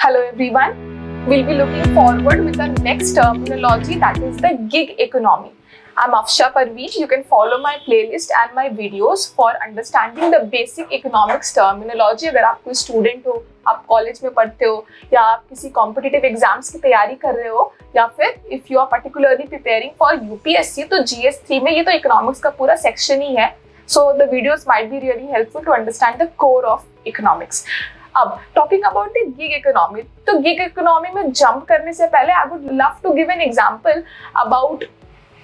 Hello everyone. We'll be looking forward with the next terminology, that is the gig economy. I'm Afsha Parveez. You can follow my playlist and my videos for understanding the basic economics terminology. अगर आप कोई student हो, आप college में पढ़ते हो या आप किसी कॉम्पिटिटिव एग्जाम्स की तैयारी कर रहे हो या फिर if you are particularly preparing for UPSC, तो GS3 में ये तो इकोनॉमिक्स का पूरा सेक्शन ही है. So the videos might be really helpful to understand the core of economics. अब talking about the gig economy, तो गिग इकोनॉमी में जंप करने से पहले I would love to give an example about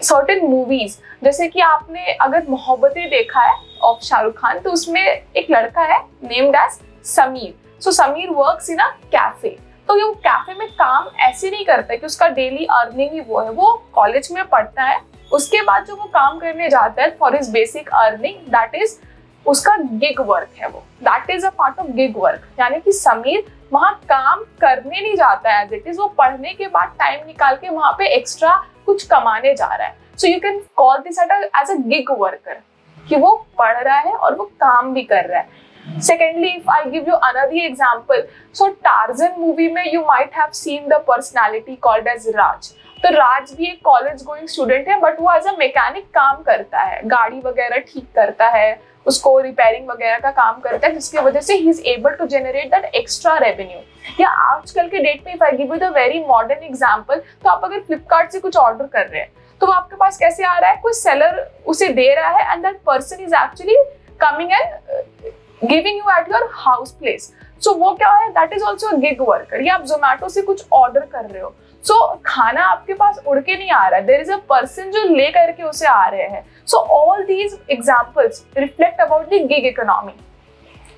certain movies. जैसे कि आपने अगर मोहब्बतें देखा है ऑफ शाहरुख खान, तो उसमें एक लड़का है named as Sameer. So Sameer works in a cafe. तो ये कैफे में काम ऐसे नहीं करता है कि उसका डेली अर्निंग ही वो है. वो कॉलेज में पढ़ता है, उसके बाद जो वो काम करने जाता है for his basic earning, that is उसका गिग वर्क है. वो that is a part of gig work. यानी कि समीर वहाँ काम करने नहीं जाता है एज इट इज, वो पढ़ने के बाद टाइम निकाल के वहाँ पे एक्स्ट्रा कुछ कमाने जा रहा है. So you can call this as a gig worker, कि वो पढ़ रहा है और वो काम भी कर रहा है. Secondly, if I give you another example, so Tarzan movie में you might have seen the personality called as Raj. तो राज भी एक कॉलेज गोइंग स्टूडेंट है, बट वो एज अ मैकेनिक काम करता है, गाड़ी वगैरह ठीक करता है, उसको रिपेयरिंग वगैरह का काम करता है, जिसकी वजह से ही is able to generate that extra revenue. या आजकल के डेट में if I give you the very modern example, तो आप अगर फ्लिपकार्ट से कुछ ऑर्डर कर रहे हैं तो वो आपके पास कैसे आ रहा है, कोई सेलर उसे दे रहा है and that person is actually coming and giving you at your house place. So वो क्या है, that is also gig worker. या आप जोमेटो से कुछ ऑर्डर कर रहे हो, सो खाना आपके पास उड़ के नहीं आ रहा है, देयर इज अ पर्सन जो ले करके उसे आ रहे हैं. So all these examples reflect about the gig economy.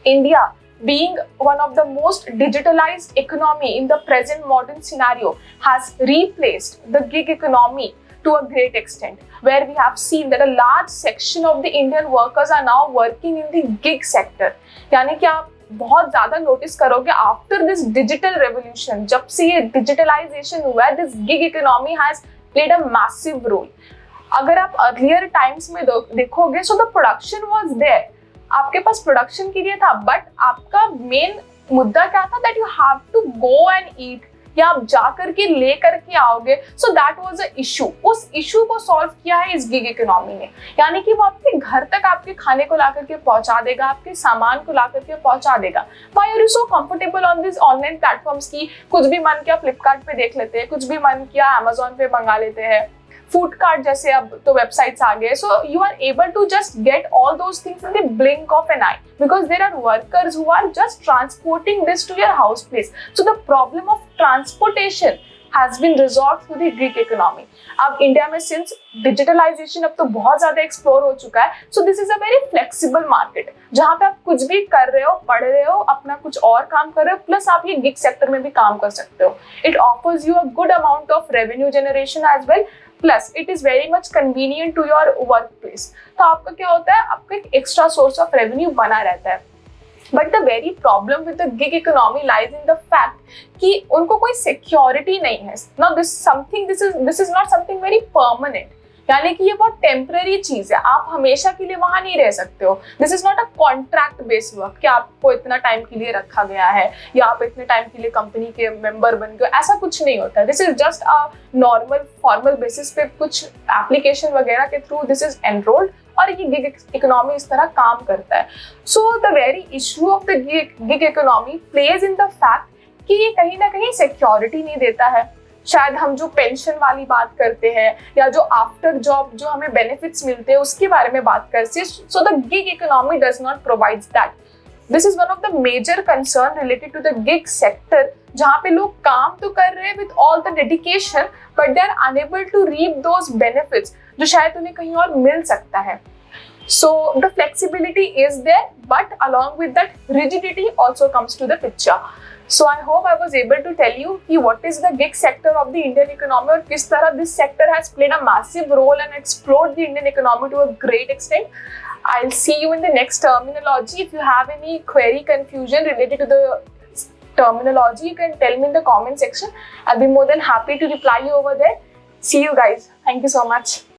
India being one of the most digitalized economy in the present modern scenario has replaced the gig economy to a great extent, where we have seen that a large section of the Indian workers are now working in the gig sector. यानी कि आप बहुत ज्यादा notice करोगे after this digital revolution, जब से ये digitalization हुआ है, this gig economy has played a massive role. अगर आप अर्लियर टाइम्स में देखोगे, so the production was there, आपके पास प्रोडक्शन के लिए था, बट आपका मेन मुद्दा क्या था, that you have to go and eat, या आप जा करके ले करके आओगे. So that was a issue. उस इशू को सॉल्व किया है इस गिग इकोनॉमी ने. यानी कि वो आपके घर तक आपके खाने को ला करके पहुंचा देगा, आपके सामान को ला करके पहुंचा देगा. Why are you so comfortable on this online platforms की कुछ भी मन किया फ्लिपकार्ट पे देख लेते हैं, कुछ भी मन किया अमेजोन पे मंगा लेते हैं, फूड कार्ट जैसे अब तो वेबसाइट्स आ गए. So you are able to just get all those things in the blink of an eye, because there are workers who are just transporting this to your house place. So the problem of transportation has been resolved through the gig economy. अब India में since digitalization अब तो बहुत ज्यादा explore हो चुका है, so this is a very flexible market, जहाँ पे आप कुछ भी कर रहे हो, पढ़ रहे हो, अपना कुछ और काम कर रहे हो, प्लस आप ये गिग सेक्टर में भी काम कर सकते हो. It offers you a good amount of revenue generation as well, plus it is very much convenient to your work place. तो आपका क्या होता है, आपका एक एक्स्ट्रा सोर्स ऑफ रेवेन्यू बना रहता है. But the very problem with the gig economy lies in the fact कि उनको कोई security नहीं है. Now this is not something very permanent. यानी कि ये बहुत टेम्पररी चीज है, आप हमेशा के लिए वहां नहीं रह सकते हो. This is not a contract based work कि आपको इतना टाइम के लिए रखा गया है या आप इतने टाइम के लिए कंपनी के मेंबर बन गए, ऐसा कुछ नहीं होता है. This is just a normal formal basis पे कुछ एप्लीकेशन वगैरह के थ्रू दिस इज एनरोल्ड, और ये गिग इकोनॉमी इस तरह काम करता है. So the very issue of the gig economy plays in the fact कि ये कहीं ना कहीं सिक्योरिटी नहीं देता है. शायद हम जो पेंशन वाली बात करते हैं या जो आफ्टर जॉब जो हमें बेनिफिट्स मिलते हैं उसके बारे में बात करते हैं. So the gig economy does not provides that. This is one of the major concern related to the gig sector, जहाँ पे लोग काम तो कर रहे हैं with all the dedication, but they are unable to reap those benefits जो शायद उन्हें कहीं और मिल सकता है. So the flexibility is there, but along with that rigidity also comes to the picture. So I hope I was able to tell you कि what is the gig sector of the Indian economy और किस तरह this sector has played a massive role and explored the Indian economy to a great extent. I'll see you in the next terminology. If you have any query, confusion related to the terminology, you can tell me in the comment section. I'll be more than happy to reply you over there. See you guys. Thank you so much.